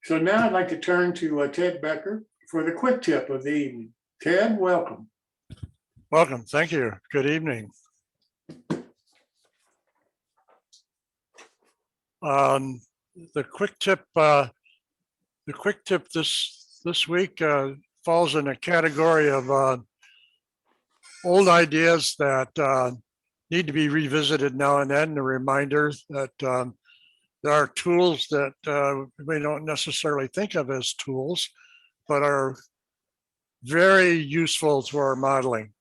So now I'd like to turn to Ted Becker for the quick tip of the evening. Ted, welcome. Welcome. Thank you. Good evening. The quick tip this week falls in a category of old ideas that need to be revisited now and then. A reminder that there are tools that we don't necessarily think of as tools, but are very useful to our modeling.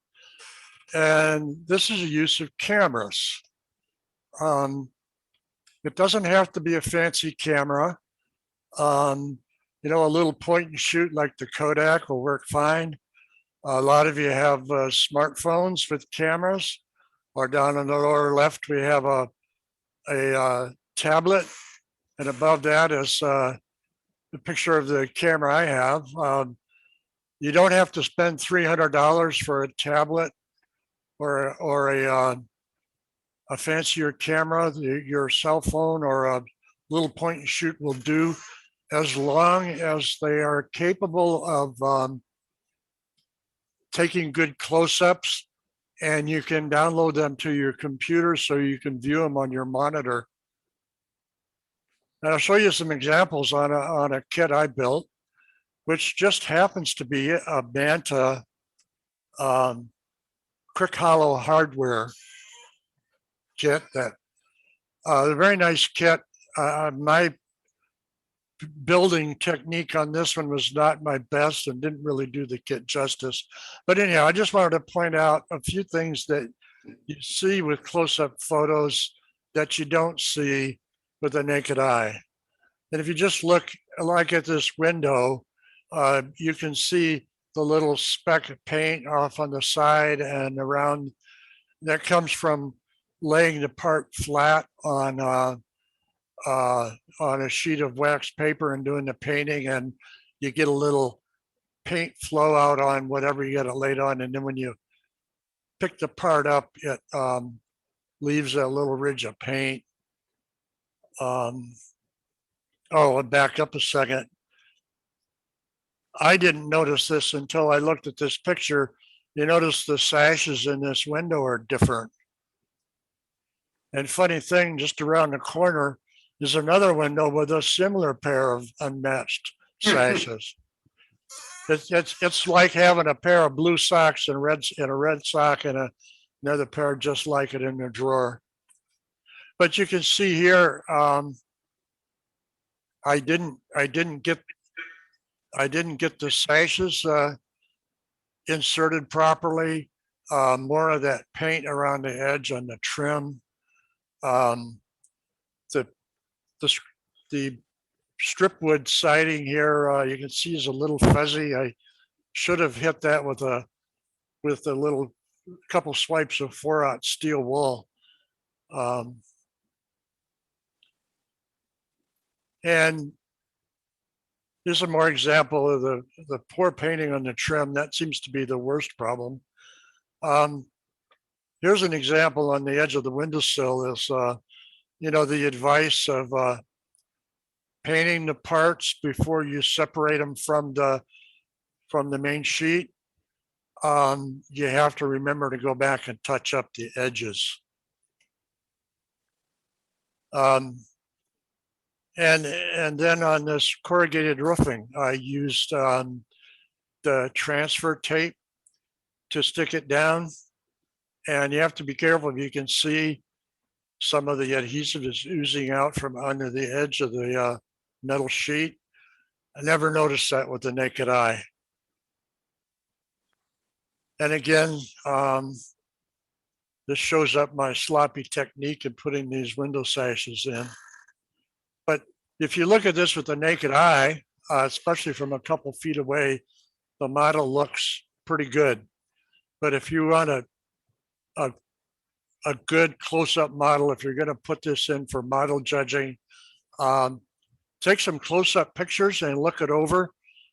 And this is a use of cameras. It doesn't have to be a fancy camera. A little point and shoot like the Kodak will work fine. A lot of you have smartphones with cameras, or down in the lower left, we have a tablet. And above that is the picture of the camera I have. You don't have to spend $300 for a tablet or a fancier camera. Your cell phone or a little point and shoot will do, as long as they are capable of taking good close-ups, and you can download them to your computer so you can view them on your monitor. And I'll show you some examples on a kit I built, which just happens to be a Banta Crick Hollow hardware kit. That a very nice kit. My building technique on this one was not my best and didn't really do the kit justice. But anyhow, I just wanted to point out a few things that you see with close-up photos that you don't see with the naked eye. And if you just look like at this window, you can see the little speck of paint off on the side and around. That comes from laying the part flat on a sheet of wax paper and doing the painting, and you get a little paint flow out on whatever you got it laid on. And then when you pick the part up, it leaves a little ridge of paint. I'll back up a second. I didn't notice this until I looked at this picture. You notice the sashes in this window are different. And funny thing, just around the corner is another window with a similar pair of unmatched sashes. It's like having a pair of blue socks and a red sock and another pair just like it in the drawer. But you can see here, I didn't get the sashes inserted properly. More of that paint around the edge on the trim. The strip wood siding here, you can see is a little fuzzy. I should have hit that with a little couple swipes of 4/0 steel wool. And here's a more example of the poor painting on the trim. That seems to be the worst problem. Here's an example on the edge of the windowsill is, the advice of painting the parts before you separate them from the main sheet. You have to remember to go back and touch up the edges. And then on this corrugated roofing, I used the transfer tape to stick it down. And you have to be careful. If you can see some of the adhesive is oozing out from under the edge of the metal sheet. I never noticed that with the naked eye. And again, this shows up my sloppy technique in putting these window sashes in. But if you look at this with the naked eye, especially from a couple feet away, the model looks pretty good. But if you want a good close-up model, if you're going to put this in for model judging, take some close-up pictures and look it over,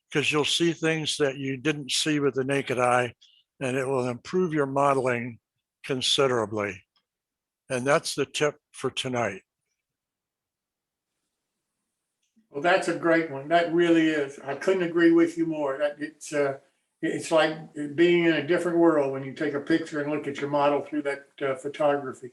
because you'll see things that you didn't see with the naked eye, and it will improve your modeling considerably. And that's the tip for tonight. Well, that's a great one. That really is. I couldn't agree with you more. That it's like being in a different world when you take a picture and look at your model through that photography.